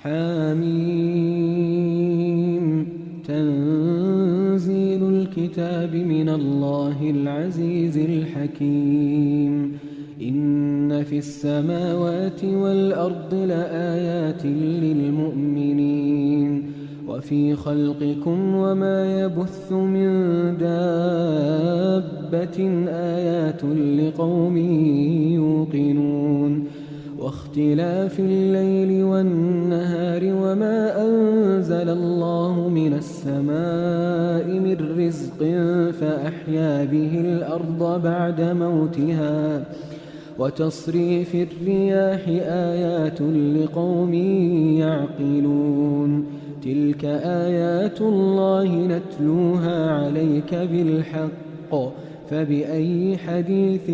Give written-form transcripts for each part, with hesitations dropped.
حميم تنزيل الكتاب من الله العزيز الحكيم إن في السماوات والأرض لآيات للمؤمنين وفي خلقكم وما يبث من دابة آيات لقوم يوقنون واختلاف الليل والنهار وما أنزل الله من السماء من رزق فأحيا به الأرض بعد موتها وتصريف الرياح آيات لقوم يعقلون تلك آيات الله نتلوها عليك بالحق فبأي حديث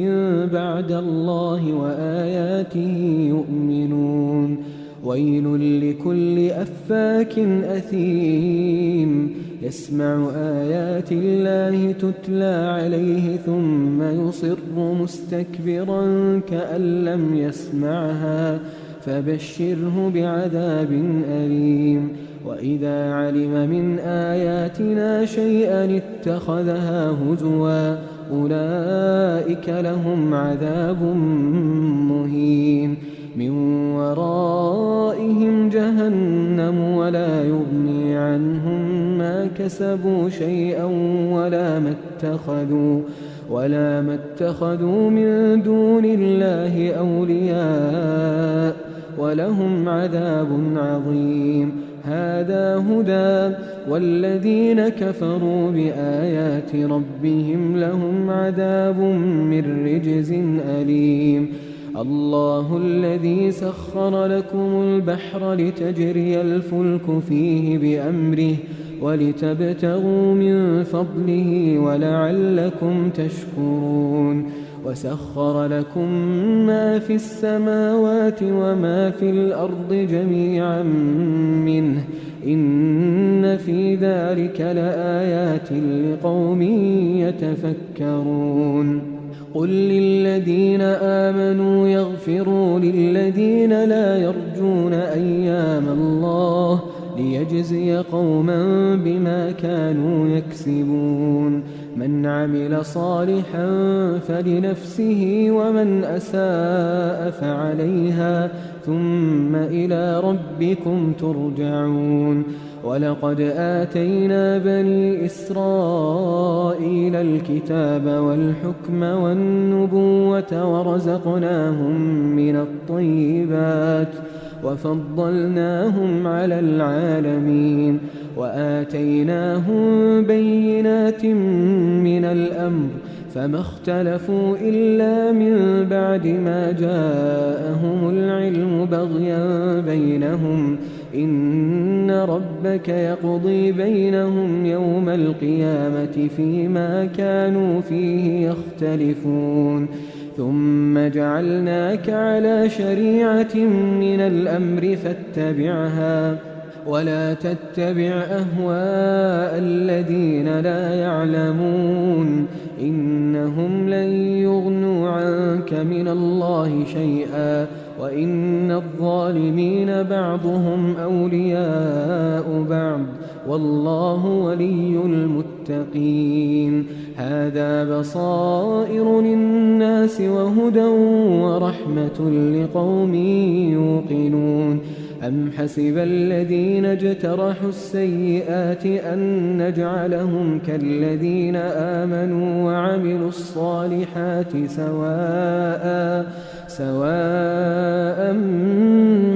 بعد الله وآياته يؤمنون ويل لكل أفاك أثيم يسمع آيات الله تتلى عليه ثم يصر مستكبرا كأن لم يسمعها فبشره بعذاب أليم وإذا علم من آياتنا شيئا اتخذها هزوا أولئك لهم عذاب مهين من ورائهم جهنم ولا يغني عنهم ما كسبوا شيئا ولا ما اتخذوا من دون الله أولياء ولهم عذاب عظيم هذا هدى والذين كفروا بآيات ربهم لهم عذاب من رجز أليم الله الذي سخر لكم البحر لتجري الفلك فيه بأمره ولتبتغوا من فضله ولعلكم تشكرون وسخر لكم ما في السماوات وما في الأرض جميعا منه إن في ذلك لآيات لقوم يتفكرون قل للذين آمنوا يغفروا للذين لا يرجون أيام الله ليجزي قوما بما كانوا يكسبون من عمل صالحا فلنفسه ومن أساء فعليها ثم إلى ربكم ترجعون ولقد آتينا بني إسرائيل الكتاب والحكم والنبوة ورزقناهم من الطيبات وفضلناهم على العالمين وآتيناهم بينات من الأمر فما اختلفوا إلا من بعد ما جاءهم العلم بغيا بينهم إن ربك يقضي بينهم يوم القيامة فيما كانوا فيه يختلفون ثم جعلناك على شريعة من الأمر فاتبعها ولا تتبع أهواء الذين لا يعلمون إنهم لن يغنوا عنك من الله شيئا وإن الظالمين بعضهم أولياء بعض والله ولي المتقين هذا بصائر للناس وهدى ورحمة لقوم يوقنون أم حسب الذين اجترحوا السيئات أن نجعلهم كالذين آمنوا وعملوا الصالحات سواء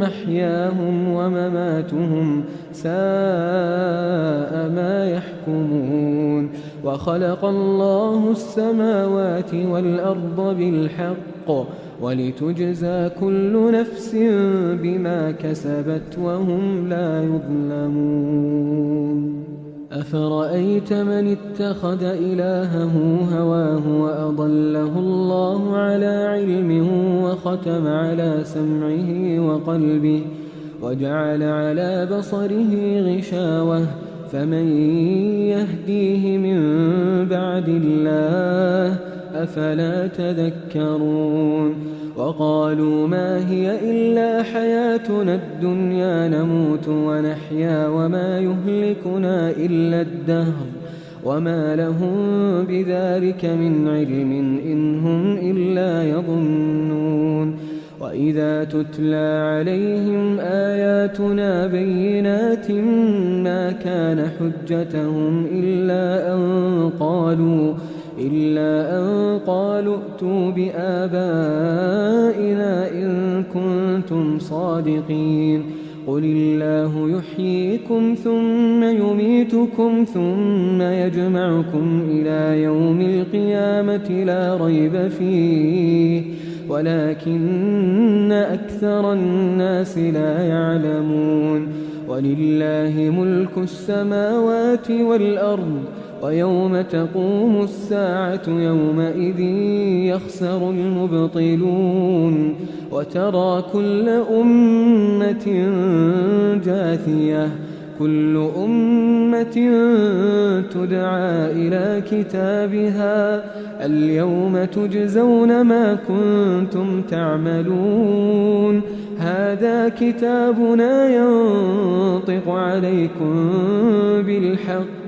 محياهم ومماتهم ساء ما يحكمون وخلق الله السماوات والأرض بالحق ولتجزى كل نفس بما كسبت وهم لا يظلمون أفرأيت من اتخذ إلهه هواه وأضله الله على علم وختم على سمعه وقلبه وجعل على بصره غشاوة فمن يهديه من بعد الله أفلا تذكرون وقالوا ما هي إلا حياتنا الدنيا نموت ونحيا وما يهلكنا إلا الدهر وما لهم بذلك من علم إن هم إلا يظنون وإذا تتلى عليهم آياتنا بينات ما كان حجتهم إلا أن قالوا ائتوا بآبائنا إن كنتم صادقين قل الله يحييكم ثم يميتكم ثم يجمعكم إلى يوم القيامة لا ريب فيه ولكن أكثر الناس لا يعلمون ولله ملك السماوات والأرض ويوم تقوم الساعة يومئذ يخسر المبطلون وترى كل أمة جاثية كل أمة تدعى إلى كتابها اليوم تجزون ما كنتم تعملون هذا كتابنا ينطق عليكم بالحق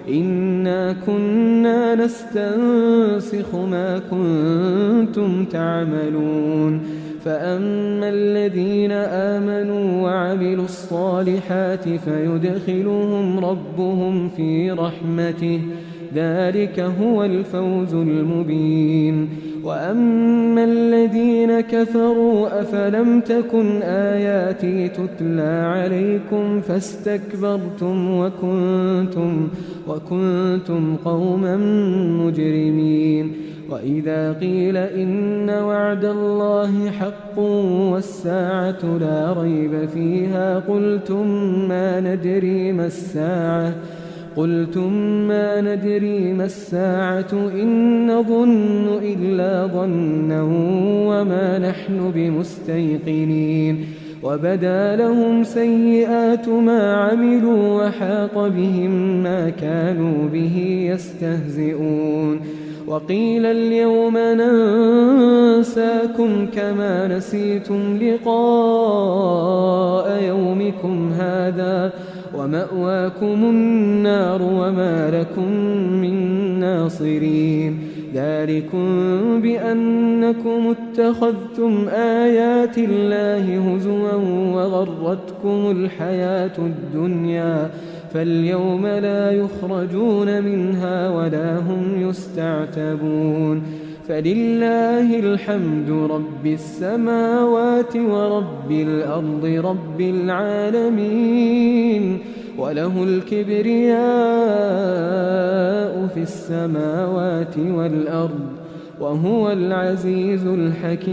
إنا كنا نستنسخ ما كنتم تعملون فأما الذين آمنوا وعملوا الصالحات فيدخلهم ربهم في رحمته ذلك هو الفوز المبين وأما الذين كفروا أفلم تكن آياتي تتلى عليكم فاستكبرتم وكنتم قوما مجرمين وإذا قيل إن وعد الله حق والساعة لا ريب فيها قلتم ما ندري ما الساعة إن نظن إلا ظنا وما نحن بمستيقنين وبدا لهم سيئات ما عملوا وحاق بهم ما كانوا به يستهزئون وقيل اليوم ننساكم كما نسيتم لقاء يومكم هذا ومأواكم النار وما لكم من ناصرين ذلكم بأنكم اتخذتم آيات الله هزوا وغرتكم الحياة الدنيا فاليوم لا يخرجون منها ولا هم يستعتبون فلله الحمد رب السماوات ورب الأرض رب العالمين وله الكبرياء في السماوات والأرض وهو العزيز الحكيم